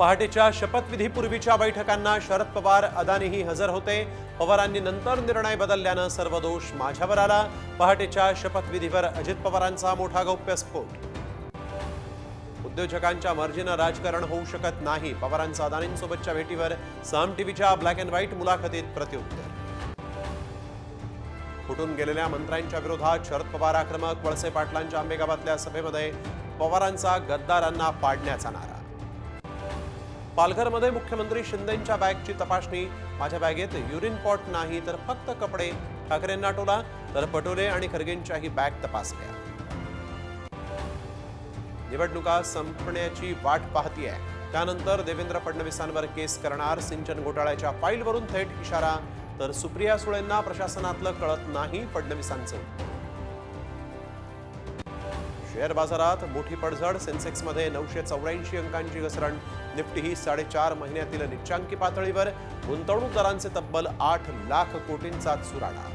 पहाटेच्या शपथविधीपूर्वीच्या बैठकांना शरद पवार अदानीही हजर होते। पवारांनी नंतर निर्णय बदलल्यानं सर्व दोष माझ्यावर आला। पहाटेच्या शपथविधीवर अजित पवारांचा मोठा गौप्यस्फोट। उद्योजकांच्या मर्जीनं राजकारण होऊ शकत नाही, पवारांचा अदानींसोबतच्या भेटीवर साम टीव्हीच्या ब्लॅक अँड व्हाईट मुलाखतीत प्रत्युत्तर। फुटून गेलेल्या मंत्र्यांच्या विरोधात शरद पवार आक्रमक। वळसे पाटलांच्या आंबेगावातल्या सभेमध्ये पवारांचा गद्दारांना पाडण्याचा नारा। पालघरमध्ये मुख्यमंत्री शिंदेंच्या बॅगची तपासणी। माझ्या बॅगेत युरिन पॉट नाही तर फक्त कपडे। ठाकरेंना टोला, तर पटोले आणि खरगेंच्याही बॅग तपासल्या। निवडणुका संपण्याची वाट पाहतीये, त्यानंतर देवेंद्र फडणवीसांवर केस करणार। सिंचन घोटाळ्याच्या फाईलवरून थेट इशारा, तर सुप्रिया सुळेंना प्रशासनातलं कळत नाही फडणवीसांचं। शेअर बाजारात मोठी पडझड। सेन्सेक्समध्ये 984 अंकांची घसरण। निफ्टीही 4.5 महिन्यातील निच्चांकी पातळीवर। गुंतवणूकदारांचे तब्बल 8 लाख कोटींचा चुराडा।